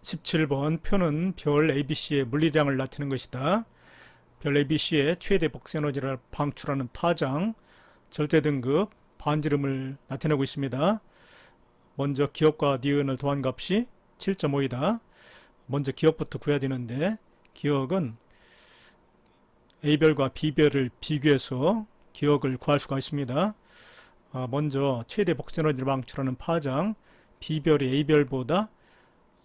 17번 표는 별 ABC의 물리량을 나타내는 것이다. 별 ABC의 최대 복수에너지를 방출하는 파장, 절대등급, 반지름을 나타내고 있습니다. 먼저 기억과 니은을 더한 값이 7.5이다. 먼저 기억부터 구해야 되는데, 기억은 A별과 B별을 비교해서 기억을 구할 수가 있습니다. 먼저 최대 복수에너지를 방출하는 파장, B별이 A별보다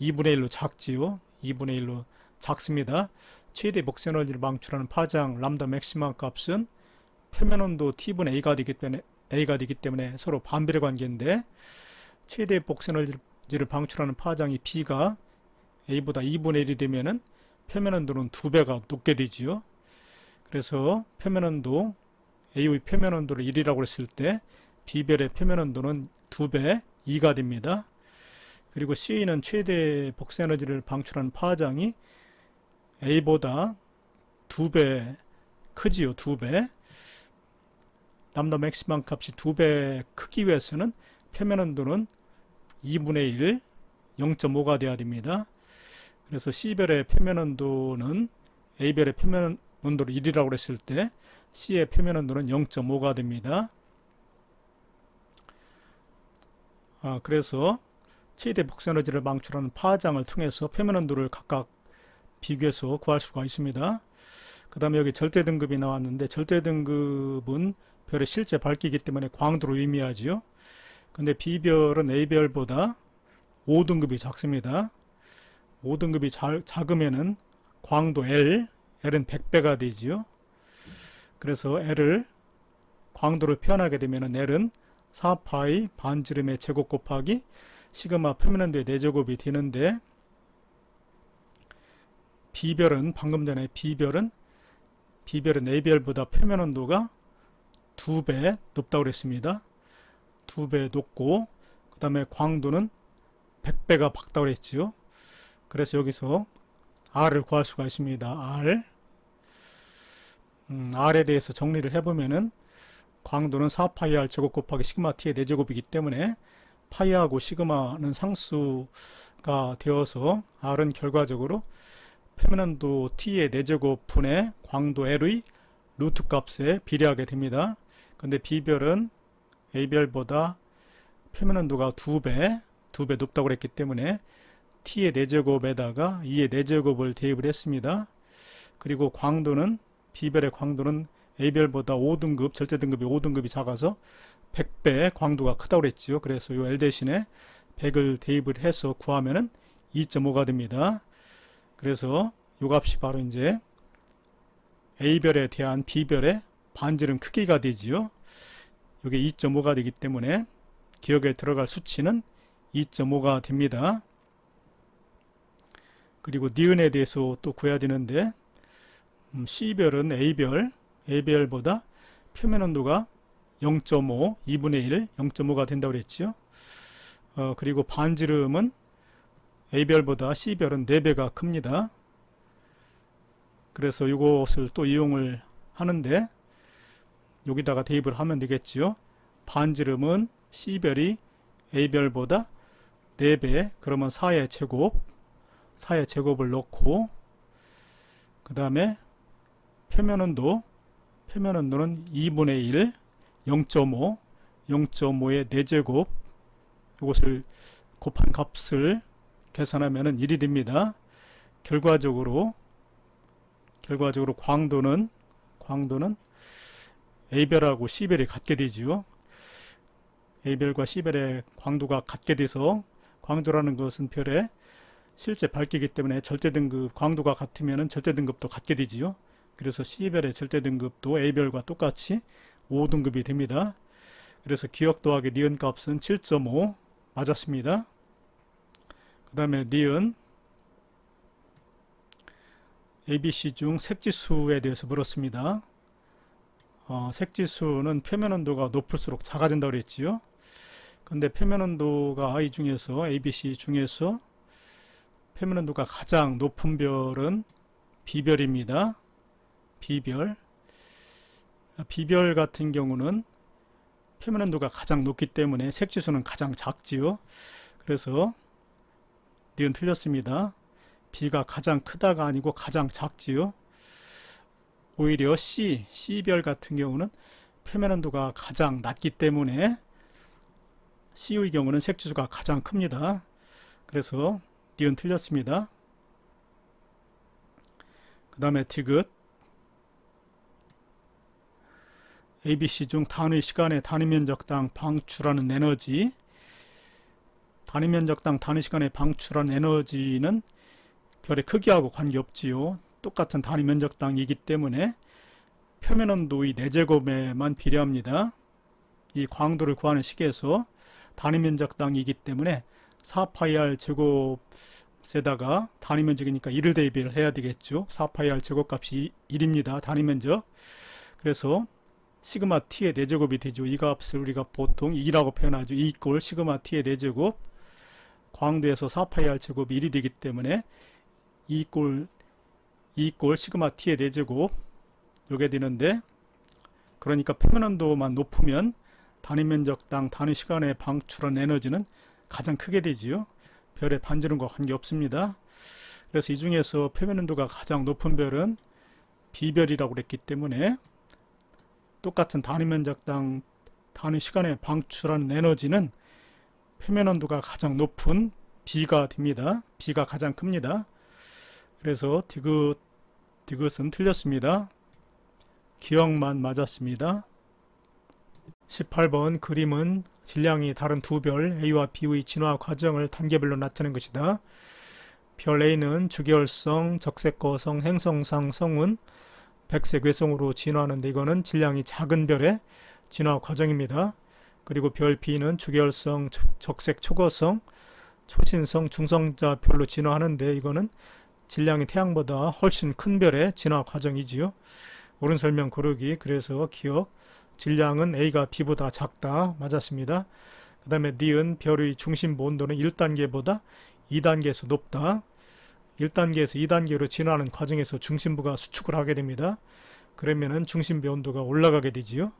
2분의 1로 작지요. 2분의 1로 작습니다. 최대 복수에너지를 방출하는 파장 람다 맥시멈 값은 표면온도 T분의 A가 되기 때문에 서로 반비례 관계인데, 최대 복수에너지를 방출하는 파장이 B가 A보다 2분의 1이 되면은 표면온도는 2배가 높게 되지요. 그래서 표면온도, A의 표면온도를 1이라고 했을 때 B별의 표면온도는 2배, 2가 됩니다. 그리고 C는 최대 복수에너지를 방출하는 파장이 A보다 2배 크지요. 2배. 람다 맥시멈 값이 2배 크기 위해서는 표면온도는 2분의 1, 0.5가 돼야 됩니다. 그래서 C별의 표면온도는 A별의 표면온도를 1이라고 했을 때 C의 표면온도는 0.5가 됩니다. 그래서 최대 복수에너지를 방출하는 파장을 통해서 표면온도를 각각 비교해서 구할 수가 있습니다. 그 다음에 여기 절대등급이 나왔는데, 절대등급은 별의 실제 밝기이기 때문에 광도로 의미하지요. 근데 B별은 A별보다 5등급이 작습니다. 5등급이 작으면은 광도 L은 100배가 되지요. 그래서 L을 광도를 표현하게 되면은 L은 4파이 반지름의 제곱 곱하기 시그마 표면온도의 4제곱이 되는데, B별은 방금 전에 B별은 A별보다 표면온도가 2배 높다고 그랬습니다. 2배 높고, 그 다음에 광도는 100배가 밝다고 그랬지요. 그래서 여기서 R을 구할 수가 있습니다. R에 대해서 정리를 해보면은 광도는 4파이 R 제곱 곱하기 시그마 T의 4제곱이기 때문에 파이하고 시그마는 상수가 되어서 R은 결과적으로 표면온도 T의 4제곱 분의 광도 L의 루트 값에 비례하게 됩니다. 근데 B별은 A별보다 표면온도가 2배 높다고 그랬기 때문에 T의 4제곱에다가 2의 4제곱을 대입을 했습니다. 그리고 광도는, B별의 광도는 A별보다 5등급, 절대등급이 5등급이 작아서 100배 광도가 크다고 그랬지요. 그래서 이 L 대신에 100을 대입을 해서 구하면은 2.5가 됩니다. 그래서 이 값이 바로 이제 A별에 대한 B별의 반지름 크기가 되지요. 이게 2.5가 되기 때문에 기억에 들어갈 수치는 2.5가 됩니다. 그리고 니은에 대해서 또 구해야 되는데, C별은 A별보다 표면온도가 0.5, 2분의 1, 0.5가 된다고 그랬죠. 그리고 반지름은 A별보다 C별은 4배가 큽니다. 그래서 이것을 또 이용을 하는데, 여기다가 대입을 하면 되겠지요. 반지름은 C별이 A별보다 4배, 그러면 4의 제곱을 넣고, 그 다음에 표면온도는 2분의 1, 0.5의 4제곱, 이것을 곱한 값을 계산하면 1이 됩니다. 결과적으로 광도는 A별하고 C별이 같게 되지요. A별과 C별의 광도가 같게 돼서, 광도라는 것은 별의 실제 밝기이기 때문에 절대등급, 광도가 같으면 절대등급도 같게 되지요. 그래서 C별의 절대등급도 A별과 똑같이 5등급이 됩니다. 그래서 기억 더하기 니은 값은 7.5 맞았습니다. 그 다음에 니은 ABC 중 색지수에 대해서 물었습니다. 색지수는 표면온도가 높을수록 작아진다고 그랬지요. 근데 표면온도가 I 중에서, ABC 중에서 표면온도가 가장 높은 별은 B별입니다. B별 같은 경우는 표면온도가 가장 높기 때문에 색지수는 가장 작지요. 그래서 니은 틀렸습니다. B가 가장 크다가 아니고 가장 작지요. 오히려 C별 같은 경우는 표면 온도가 가장 낮기 때문에 C의 경우는 색주수가 가장 큽니다. 그래서 니은 틀렸습니다. 그 다음에 디귿 ABC 중 단위 시간에 단위 면적당 방출하는 에너지, 단위 면적당 단위 시간에 방출하는 에너지는 별의 크기하고 관계없지요. 똑같은 단위 면적당이기 때문에 표면 온도의 4제곱에만 비례합니다. 이 광도를 구하는 식에서 단위 면적당이기 때문에 4πr 제곱에다가 단위 면적이니까 1을 대입을 해야 되겠죠. 4πr 제곱값이 1입니다. 단위 면적. 그래서 시그마 t의 4제곱이 되죠. 이 값을 우리가 보통 2라고 표현하죠. 2 이꼴 시그마 t의 4제곱, 광도에서 4πr 제곱이 1이 되기 때문에 2 이꼴 시그마 t의 4제곱 요게 되는데, 그러니까 표면 온도만 높으면 단위 면적당 단위 시간에 방출한 에너지는 가장 크게 되지요. 별의 반지름과 관계없습니다. 그래서 이 중에서 표면 온도가 가장 높은 별은 B별이라고 그랬기 때문에 똑같은 단위 면적당 단위 시간에 방출하는 에너지는 표면 온도가 가장 높은 B가 됩니다. B가 가장 큽니다. 그래서 디귿은 틀렸습니다. 기억만 맞았습니다. 18번 그림은 질량이 다른 두 별 A와 B의 진화 과정을 단계별로 나타낸 것이다. 별 A는 주계열성, 적색거성, 행성상 성운, 백색 외성으로 진화하는데 이거는 질량이 작은 별의 진화 과정입니다. 그리고 별 B는 주계열성, 적색 초거성, 초신성, 중성자 별로 진화하는데 이거는 질량이 태양보다 훨씬 큰 별의 진화 과정이지요. 옳은 설명 고르기. 그래서 기억, 질량은 A가 B보다 작다. 맞았습니다. 그 다음에 니은 별의 중심부 온도는 1단계보다 2단계에서 높다. 1단계에서 2단계로 진화하는 과정에서 중심부가 수축을 하게 됩니다. 그러면은 중심부 온도가 올라가게 되지요.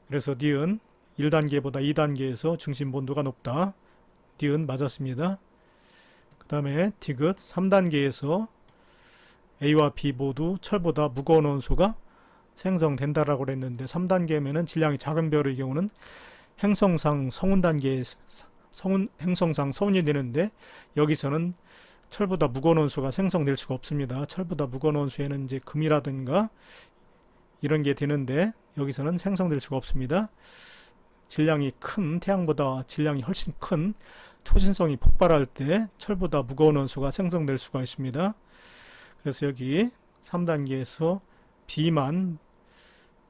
그래서 니은 1단계보다 2단계에서 중심부 온도가 높다. 니은 맞았습니다. 그 다음에 디귿 3단계에서 A와 B 모두 철보다 무거운 원소가 생성된다라고 그랬는데 3단계면은 질량이 작은 별의 경우는 행성상 성운 단계에서 행성상 성운이 되는데 여기서는 철보다 무거운 원소가 생성될 수가 없습니다. 철보다 무거운 원소에는 이제 금이라든가 이런 게 되는데 여기서는 생성될 수가 없습니다. 질량이 큰, 태양보다 질량이 훨씬 큰 초신성이 폭발할 때 철보다 무거운 원소가 생성될 수가 있습니다. 그래서 여기 3단계에서 B만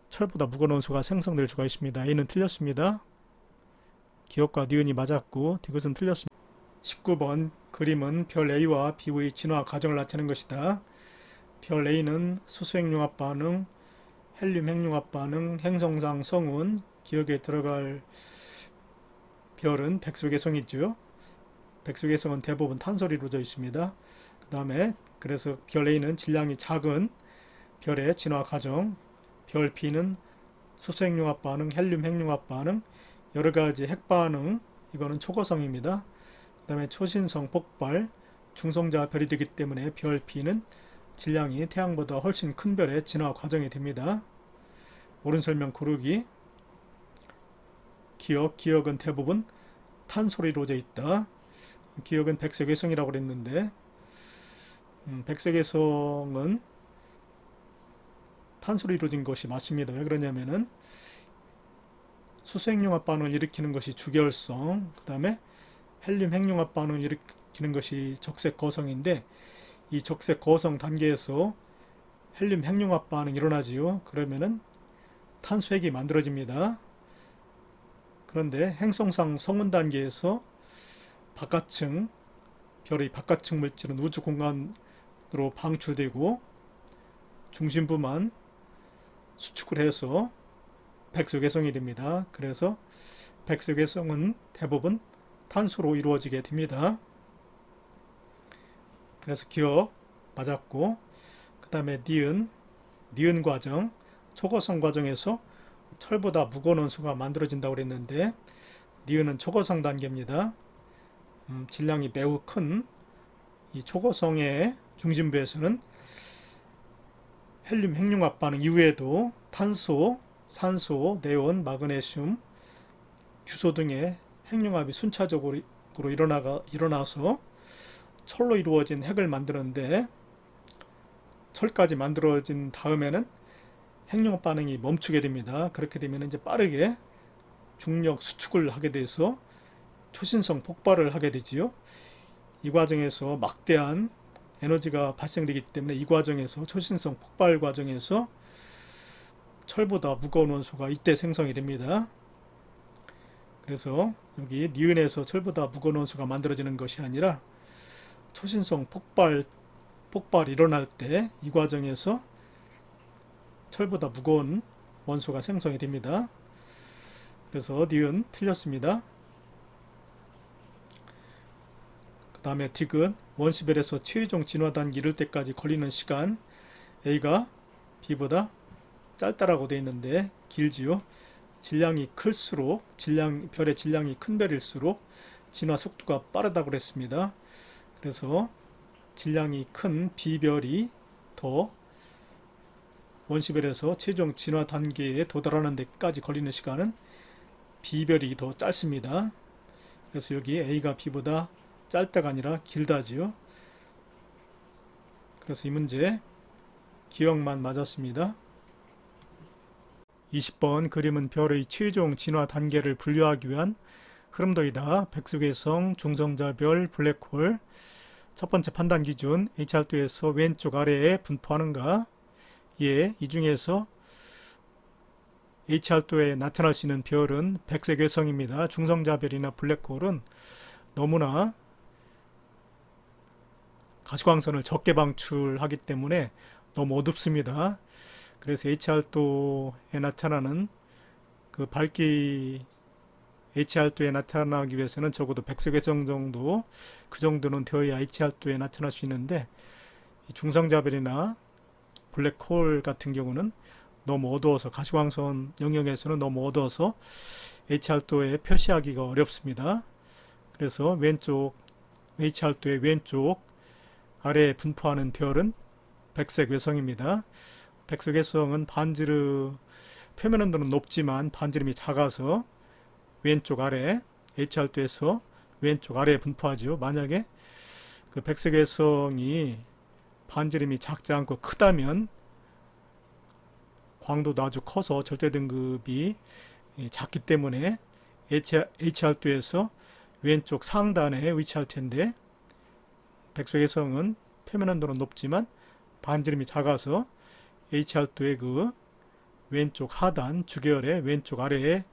철보다 무거운 원소가 생성될 수가 있습니다. A는 틀렸습니다. 기억과 니은이 맞았고 디귿은 틀렸습니다. 19번 그림은 별 A와 B의 진화 과정을 나타낸 것이다. 별 A는 수소핵융합 반응, 헬륨 핵융합 반응, 행성상 성운, 기억에 들어갈 별은 백석외성이죠. 백석외성은 대부분 탄소로 이루어져 있습니다. 그 다음에 그래서 별 A는 질량이 작은 별의 진화 과정, 별 B는 수소핵융합 반응, 헬륨 핵융합 반응, 여러가지 핵반응, 이거는 초고성입니다. 그 다음에 초신성 폭발, 중성자 별이 되기 때문에 별 B는 질량이 태양보다 훨씬 큰 별의 진화 과정이 됩니다. 옳은 설명 고르기. 기억은 대부분 탄소로 이루어져 있다. 기억은 백색외성이라고 그랬는데 백색외성은 탄소로 이루어진 것이 맞습니다. 왜 그러냐면은 수소핵융합 반응을 일으키는 것이 주계열성, 그 다음에 헬륨 핵융합 반응을 일으키는 것이 적색거성인데 이 적색거성 단계에서 헬륨 핵융합 반응이 일어나지요. 그러면은 탄소핵이 만들어집니다. 그런데 행성상 성운 단계에서 바깥층, 별의 바깥층 물질은 우주 공간으로 방출되고 중심부만 수축을 해서 백석외성이 됩니다. 그래서 백석외성은 대부분 탄소로 이루어지게 됩니다. 그래서 기억 맞았고, 그 다음에 니은 과정, 초고성 과정에서 철보다 무거운 원소가 만들어진다고 그랬는데 니은은 초고성 단계입니다. 질량이 매우 큰 이 초고성의 중심부에서는 헬륨 핵융합 반응 이후에도 탄소, 산소, 네온, 마그네슘, 규소 등의 핵융합이 순차적으로 일어나서 철로 이루어진 핵을 만드는데, 철까지 만들어진 다음에는 핵융합 반응이 멈추게 됩니다. 그렇게 되면 이제 빠르게 중력 수축을 하게 돼서 초신성 폭발을 하게 되지요. 이 과정에서 막대한 에너지가 발생되기 때문에 이 과정에서 초신성 폭발 과정에서 철보다 무거운 원소가 이때 생성이 됩니다. 그래서 여기 니은에서 철보다 무거운 원소가 만들어지는 것이 아니라 초신성 폭발이 일어날 때 이 과정에서 철보다 무거운 원소가 생성이 됩니다. 그래서 니은 틀렸습니다. 그 다음에 디귿, 원시별에서 최종 진화 단계 이를 때까지 걸리는 시간, A가 B보다 짧다라고 되어 있는데 길지요. 질량이 클수록, 별의 질량이 큰 별일수록 진화 속도가 빠르다고 그랬습니다. 그래서 질량이 큰 B별이 더 원시별에서 최종 진화 단계에 도달하는 데까지 걸리는 시간은 B별이 더 짧습니다. 그래서 여기 A가 B보다 짧다가 아니라 길다지요. 그래서 이 문제 기억만 맞았습니다. 20번 그림은 별의 최종 진화 단계를 분류하기 위한 흐름도이다. 백석외성, 중성자별, 블랙홀. 첫 번째 판단 기준, HR2에서 왼쪽 아래에 분포하는가? 예, 이 중에서 HR2에 나타날 수 있는 별은 백색외성입니다. 중성자별이나 블랙홀은 너무나 가시광선을 적게 방출하기 때문에 너무 어둡습니다. 그래서 HR2에 나타나는 그 밝기 HR2에 나타나기 위해서는 적어도 백색외성 정도, 그 정도는 되어야 HR2에 나타날 수 있는데, 중성자별이나 블랙홀 같은 경우는 너무 어두워서, 가시광선 영역에서는 너무 어두워서 HR2에 표시하기가 어렵습니다. 그래서 왼쪽 HR2의 왼쪽 아래에 분포하는 별은 백색외성입니다. 백색외성은 표면 온도는 높지만 반지름이 작아서 왼쪽 아래, HR2에서 왼쪽 아래에 분포하죠. 만약에 그 백색외성이 반지름이 작지 않고 크다면 광도도 아주 커서 절대 등급이 작기 때문에 HR2에서 왼쪽 상단에 위치할 텐데, 백색외성은 표면 온도는 높지만 반지름이 작아서 HR2의 그 왼쪽 하단 주계열의 왼쪽 아래에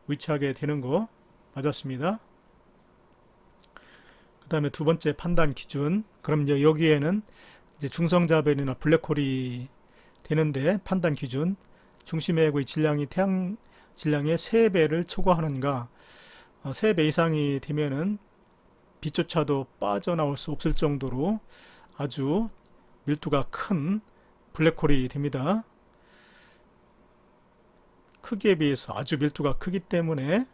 위치하게 되는 거 맞았습니다. 그 다음에 두 번째 판단 기준, 그럼 이제 여기에는 이제 중성자별이나 블랙홀이 되는데, 판단 기준, 중심의 핵의 질량이 태양 질량의 3배를 초과하는가? 3배 이상이 되면은 빛조차도 빠져나올 수 없을 정도로 아주 밀도가 큰 블랙홀이 됩니다. 크기에 비해서 아주 밀도가 크기 때문에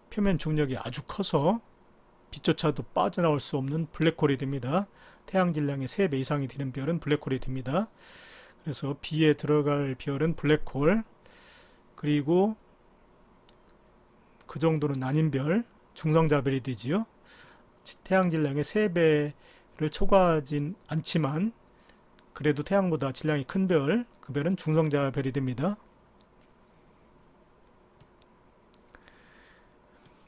표면 중력이 아주 커서 빛조차도 빠져나올 수 없는 블랙홀이 됩니다. 태양 질량의 3배 이상이 되는 별은 블랙홀이 됩니다. 그래서 B에 들어갈 별은 블랙홀, 그리고 그 정도는 아닌 별, 중성자별이 되지요. 태양 질량의 3배를 초과하진 않지만 그래도 태양보다 질량이 큰 별, 그 별은 중성자별이 됩니다.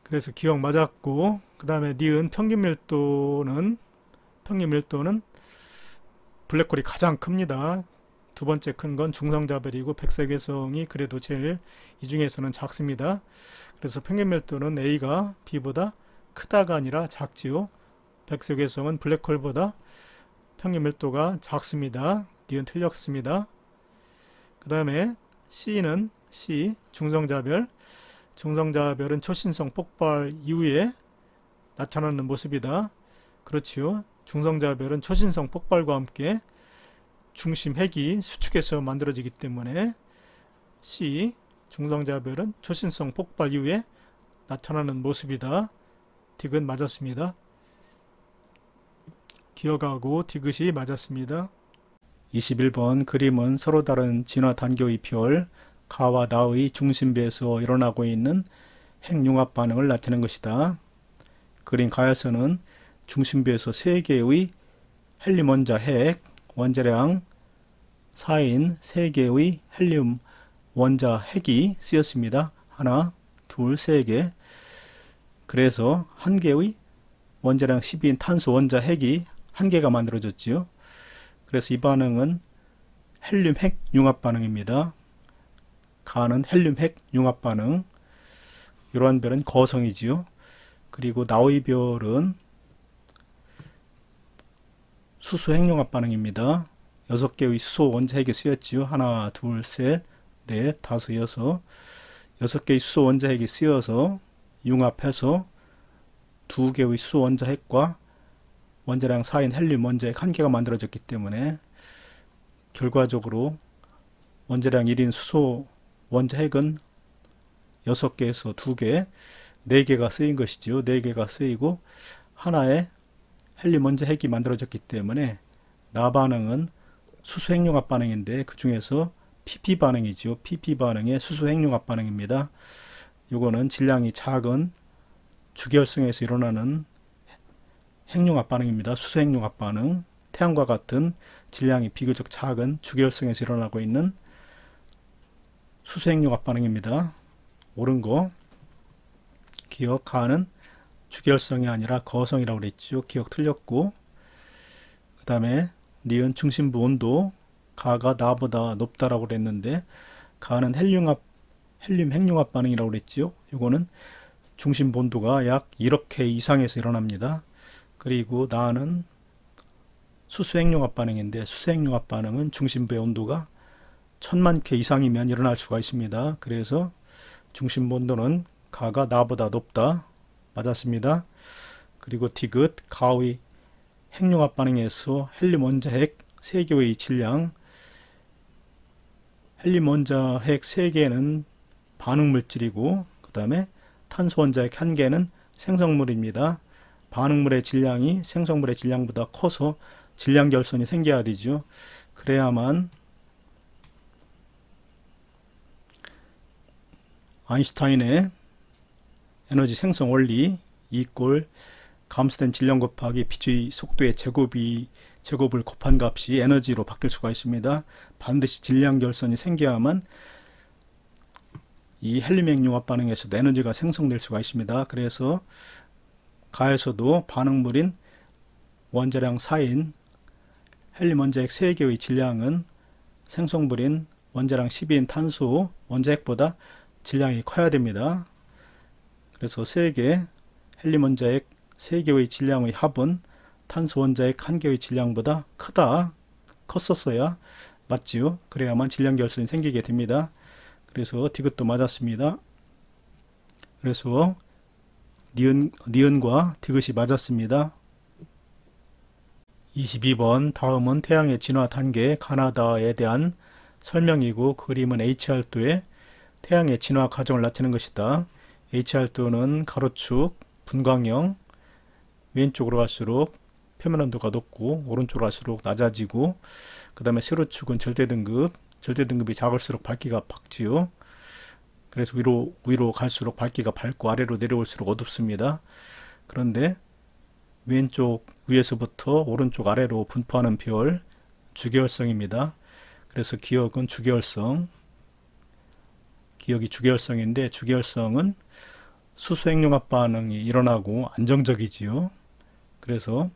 그래서 기억 맞았고, 그 다음에 니은 평균밀도는 블랙홀이 가장 큽니다. 두 번째 큰 건 중성자별이고 백색외성이 그래도 제일 이 중에서는 작습니다. 그래서 평균밀도는 A가 B보다 크다가 아니라 작지요. 백색외성은 블랙홀보다 평균밀도가 작습니다. 니은 틀렸습니다. 그 다음에 C는 C, 중성자별. 중성자별은 초신성 폭발 이후에 나타나는 모습이다. 그렇지요. 중성자별은 초신성 폭발과 함께 중심 핵이 수축해서 만들어지기 때문에 C, 중성자별은 초신성 폭발 이후에 나타나는 모습이다. 디귿 맞았습니다. 기억하고 디귿이 맞았습니다. 21번 그림은 서로 다른 진화 단계의 별 가와 나의 중심부에서 일어나고 있는 핵융합 반응을 나타내는 것이다. 그림 가에서는 중심부에서 3개의 헬륨 원자 핵, 원자량 4인 3개의 헬륨 원자 핵이 쓰였습니다. 하나, 둘, 3개. 그래서 한 개의 원자량 12인 탄소 원자 핵이 한 개가 만들어졌지요. 그래서 이 반응은 헬륨 핵 융합 반응입니다. 가는 헬륨 핵 융합 반응. 이러한 별은 거성이지요. 그리고 나의 별은 수소 핵 융합 반응입니다. 6개의 수소 원자 핵이 쓰였지요. 하나, 둘, 셋, 넷, 다섯, 여섯. 6개의 수소 원자 핵이 쓰여서 융합해서 2개의 수소 원자 핵과 원자량 4인 헬륨 원자 핵 1개가 만들어졌기 때문에 결과적으로 원자량 1인 수소 원자 핵은 6개에서 2개, 4개가 쓰인 것이죠. 4개가 쓰이고 하나의 헬륨 원자 핵이 만들어졌기 때문에 나 반응은 수소 핵융합 반응인데 그 중에서 PP 반응이죠. PP 반응의 수소 핵융합 반응입니다. 이거는 질량이 작은 주결성에서 일어나는 핵융합 반응입니다. 수소 핵융합 반응. 태양과 같은 질량이 비교적 작은 주결성에서 일어나고 있는 수소 핵융합 반응입니다. 옳은 거 기억하는 주결성이 아니라 거성이라고 그랬죠. 기억 틀렸고 그 다음에 니은 중심부 온도 가가 나보다 높다라고 그랬는데 가는 헬륨 핵융합 반응이라고 그랬죠. 이거는 중심부 온도가 약 1억 K 이상에서 일어납니다. 그리고 나는 수소 핵융합 반응인데 수소 핵융합 반응은 중심부의 온도가 1000만 K 이상이면 일어날 수가 있습니다. 그래서 중심부 온도는 가가 나보다 높다. 맞았습니다. 그리고 디귿 가의 핵융합 반응에서 헬륨 원자 핵 3개의 질량 헬륨 원자 핵 3개는 반응물질이고 그 다음에 탄소 원자 핵 1개는 생성물입니다. 반응물의 질량이 생성물의 질량보다 커서 질량 결손이 생겨야 되죠. 그래야만 아인슈타인의 에너지 생성 원리 이꼴 감소된 질량 곱하기 빛의 속도의 제곱을 곱한 값이 에너지로 바뀔 수가 있습니다. 반드시 질량 결손이 생겨야만 이 헬륨 핵융합 반응에서도 에너지가 생성될 수가 있습니다. 그래서 가에서도 반응물인 원자량 4인 헬륨 원자 핵 3개의 질량은 생성물인 원자량 12인 탄소 원자 핵보다 질량이 커야 됩니다. 그래서 3개 헬륨 원자 핵 3개의 질량의 합은 탄소 원자 핵 1개의 질량보다 컸었어야 맞지요. 그래야만 질량 결손이 생기게 됩니다. 그래서 디귿도 맞았습니다. 그래서 니은과 디귿이 맞았습니다. 22번 다음은 태양의 진화 단계 가나다에 대한 설명이고 그림은 HR도의 태양의 진화 과정을 나타내는 것이다. HR도는 가로축 분광형 왼쪽으로 갈수록 표면 온도가 높고 오른쪽으로 갈수록 낮아지고 그 다음에 세로축은 절대등급이 작을수록 밝기가 밝지요. 그래서 위로 갈수록 밝기가 밝고 아래로 내려올수록 어둡습니다. 그런데 왼쪽 위에서부터 오른쪽 아래로 분포하는 별 주계열성입니다. 그래서 기억은 기억이 주계열성인데 주계열성은 수소 핵융합 반응이 일어나고 안정적이지요. 그래서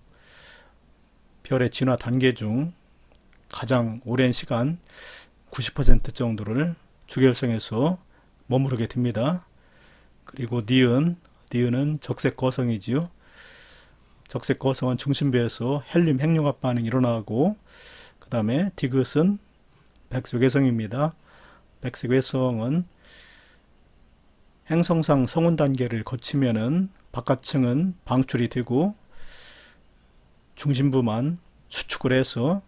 별의 진화 단계 중 가장 오랜 시간 90% 정도를 주계열성에서 머무르게 됩니다. 그리고 니은은 적색 거성이지요. 적색 거성은 중심부에서 헬륨 핵융합 반응이 일어나고 그 다음에 디귿은 백색 외성입니다. 백색 외성은 행성상 성운 단계를 거치면은 바깥층은 방출이 되고 중심부만 수축을 해서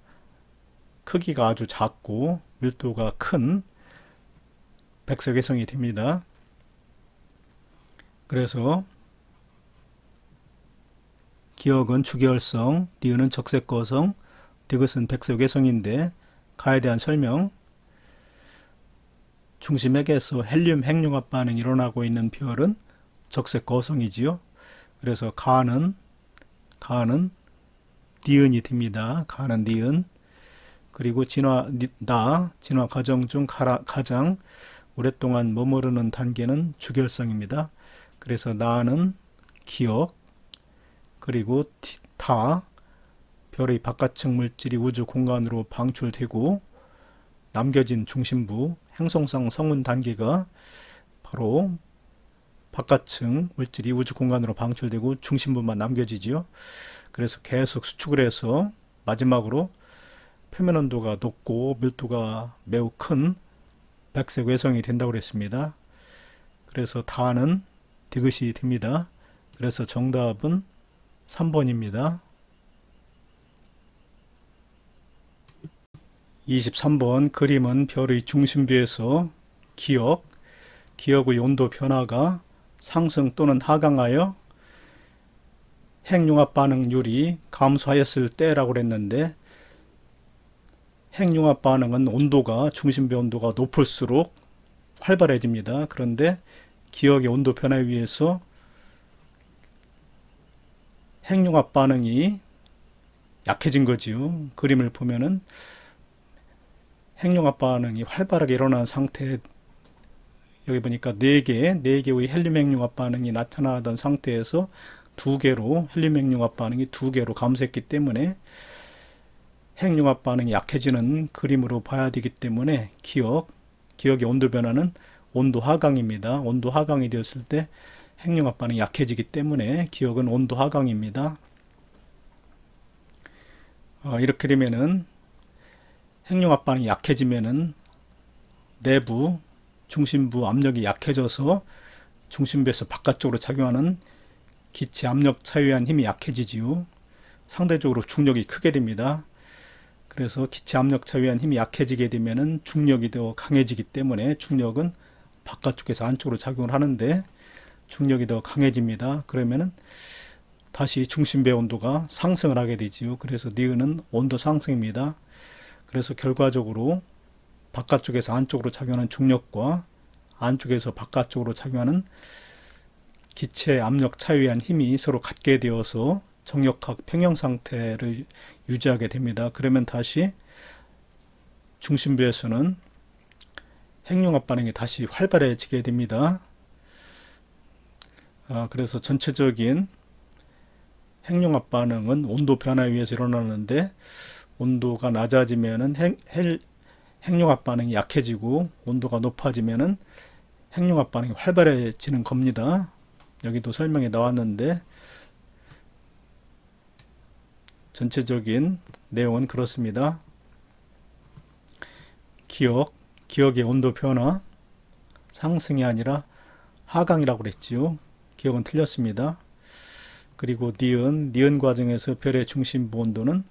크기가 아주 작고 밀도가 큰 백색 외성이 됩니다. 그래서 기억은 주계열성, 니은은 적색거성, 디귿은 백색외성인데 가에 대한 설명. 중심핵에서 헬륨 핵융합 반응이 일어나고 있는 별은 적색거성이지요. 그래서 가는 니은이 됩니다. 가는 니은. 그리고 진화 과정 중 가장 오랫동안 머무르는 단계는 주결성입니다. 그래서 나는 기억, 그리고 별의 바깥측 물질이 우주 공간으로 방출되고 남겨진 중심부, 행성상 성운 단계가 바로 바깥층 물질이 우주 공간으로 방출되고 중심부만 남겨지지요. 그래서 계속 수축을 해서 마지막으로 표면 온도가 높고 밀도가 매우 큰 백색 외성이 된다고 그랬습니다. 그래서 다는 디귿이 됩니다. 그래서 정답은 3번입니다. 23번 그림은 별의 중심부에서 기억의 온도 변화가 상승 또는 하강하여 핵융합 반응률이 감소하였을 때라고 그랬는데, 핵융합 반응은 중심부 온도가 높을수록 활발해집니다. 그런데 기억의 온도 변화에 의해서 핵융합 반응이 약해진 거지요. 그림을 보면은 핵융합 반응이 활발하게 일어난 상태, 여기 보니까 4개의 헬륨 핵융합 반응이 나타나던 상태에서 헬륨 핵융합 반응이 2개로 감소했기 때문에 핵융합 반응이 약해지는 그림으로 봐야 되기 때문에 기억의 온도 변화는 온도 하강입니다. 온도 하강이 되었을 때 핵융합 반응이 약해지기 때문에 기억은 온도 하강입니다. 이렇게 되면은 핵융합 반응이 약해지면은 내부 중심부 압력이 약해져서 중심부에서 바깥쪽으로 작용하는 기체 압력 차에 의한 힘이 약해지지요. 상대적으로 중력이 크게 됩니다. 그래서 기체 압력 차에 의한 힘이 약해지게 되면은 중력이 더 강해지기 때문에 중력은 바깥쪽에서 안쪽으로 작용을 하는데 중력이 더 강해집니다. 그러면은 다시 중심부의 온도가 상승을 하게 되지요. 그래서 니은은 온도 상승입니다. 그래서 결과적으로 바깥쪽에서 안쪽으로 작용하는 중력과 안쪽에서 바깥쪽으로 작용하는 기체 압력 차에 의한 힘이 서로 같게 되어서 정역학 평형 상태를 유지하게 됩니다. 그러면 다시 중심부에서는 핵융합 반응이 다시 활발해지게 됩니다. 그래서 전체적인 핵융합 반응은 온도 변화에 의해서 일어나는데, 온도가 낮아지면은 핵융합 반응이 약해지고 온도가 높아지면은 핵융합 반응이 활발해지는 겁니다. 여기도 설명이 나왔는데 전체적인 내용은 그렇습니다. 기억의 온도 변화, 상승이 아니라 하강이라고 그랬지요. 기억은 틀렸습니다. 그리고 니은 과정에서 별의 중심부 온도는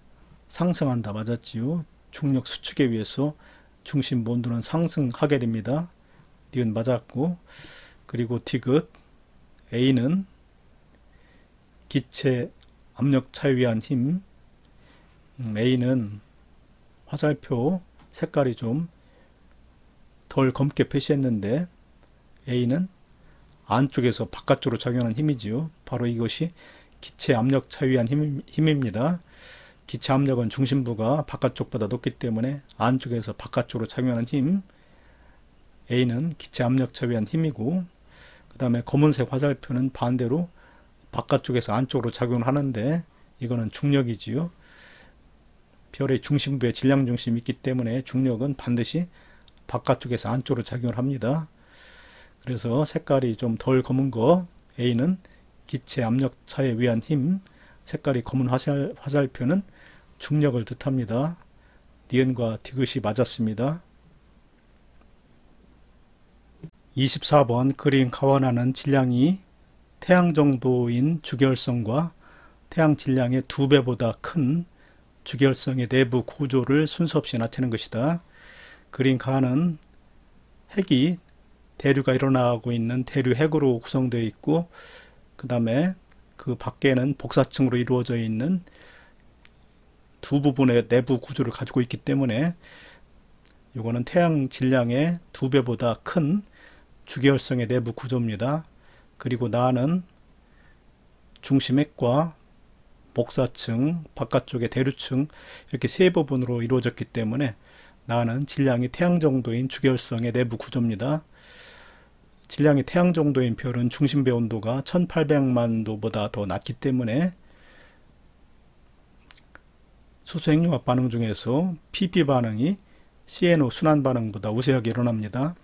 상승한다, 맞았지요. 중력 수축에 의해서 중심부 온도는 상승하게 됩니다. 니은 맞았고, 그리고 디귿 A는 기체 압력 차에 의한 힘. A는 화살표 색깔이 좀 덜 검게 표시했는데 A는 안쪽에서 바깥쪽으로 작용하는 힘이지요. 바로 이것이 기체 압력 차에 의한 힘입니다. 기체 압력은 중심부가 바깥쪽보다 높기 때문에 안쪽에서 바깥쪽으로 작용하는 힘, A는 기체 압력 차에 의한 힘이고, 그 다음에 검은색 화살표는 반대로 바깥쪽에서 안쪽으로 작용을 하는데 이거는 중력이지요. 별의 중심부에 질량 중심이 있기 때문에 중력은 반드시 바깥쪽에서 안쪽으로 작용을 합니다. 그래서 색깔이 좀 덜 검은 거 A는 기체 압력 차에 의한 힘, 색깔이 검은 화살표는 중력을 뜻합니다. 니은과 디귿이 맞았습니다. 24번 그림 가원하는 질량이 태양 정도인 주결성과 태양 질량의 2배보다 큰 주결성의 내부 구조를 순서 없이 나타내는 것이다. 그림 가는 대류가 일어나고 있는 대류 핵으로 구성되어 있고, 그 다음에 그 밖에는 복사층으로 이루어져 있는 두 부분의 내부 구조를 가지고 있기 때문에 이거는 태양 질량의 2배보다 큰 주계열성의 내부 구조입니다. 그리고 나는 중심핵과 복사층, 바깥쪽의 대류층 이렇게 세 부분으로 이루어졌기 때문에 나는 질량이 태양 정도인 주계열성의 내부 구조입니다. 질량이 태양 정도인 별은 중심배 온도가 1800만 도보다 더 낮기 때문에 수소 핵융합 반응 중에서 PP 반응이 CNO 순환 반응보다 우세하게 일어납니다.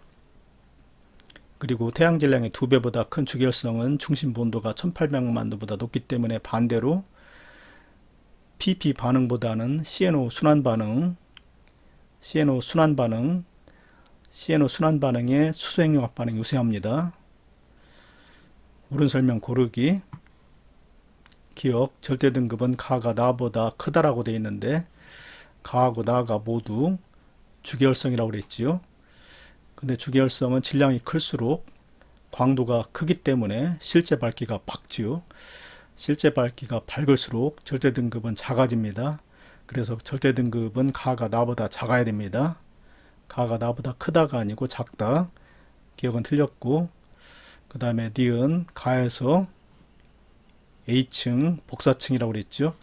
그리고 태양 질량의 2배보다 큰 주계열성은 중심부 온도가 1800만 도보다 높기 때문에 반대로 PP 반응보다는 CNO 순환 반응의 수소 핵융합 반응이 우세합니다. 오른 설명 고르기. 기억, 절대 등급은 가가 나보다 크다라고 되어 있는데 가하고 나가 모두 주계열성이라고 그랬지요. 근데 주계열성은 질량이 클수록 광도가 크기 때문에 실제 밝기가 밝지요. 실제 밝기가 밝을수록 절대 등급은 작아집니다. 그래서 절대 등급은 가가 나보다 작아야 됩니다. 가가 나보다 크다가 아니고 작다. 기억은 틀렸고, 그 다음에 니은 가에서 A층, 복사층이라고 그랬죠.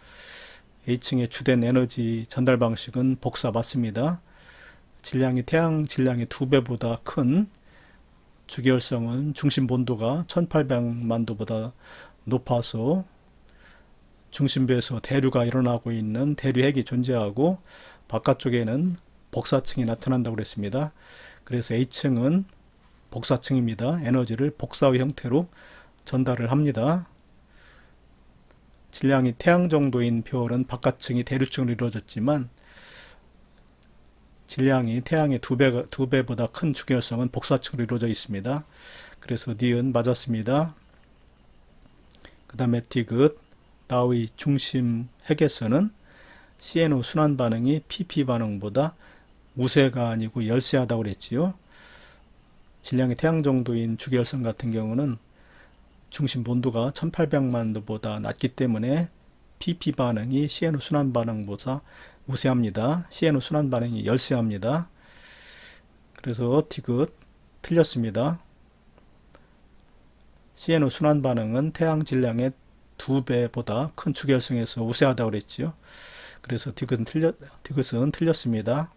A층의 주된 에너지 전달 방식은 복사 맞습니다. 질량이 태양 질량의 2배보다 큰 주계열성은 중심 온도가 1800만 도보다 높아서 중심부에서 대류가 일어나고 있는 대류핵이 존재하고 바깥쪽에는 복사층이 나타난다고 그랬습니다. 그래서 A층은 복사층입니다. 에너지를 복사의 형태로 전달을 합니다. 질량이 태양 정도인 별은 바깥층이 대류층으로 이루어졌지만 질량이 태양의 2배보다 큰 주계열성은 복사층으로 이루어져 있습니다. 그래서 니은 맞았습니다. 그 다음에 디귿, 나의 중심 핵에서는 CNO 순환 반응이 PP 반응보다 우세가 아니고 열세하다고 그랬지요. 질량이 태양 정도인 주계열성 같은 경우는 중심 온도가 1800만 도보다 낮기 때문에 PP 반응이 CNO 순환 반응보다 우세합니다. CNO 순환 반응이 열세합니다. 그래서 디귿 틀렸습니다. CNO 순환 반응은 태양 질량의 2배보다 큰 주계열성에서 우세하다고 그랬지요. 그래서 디귿은 틀렸습니다.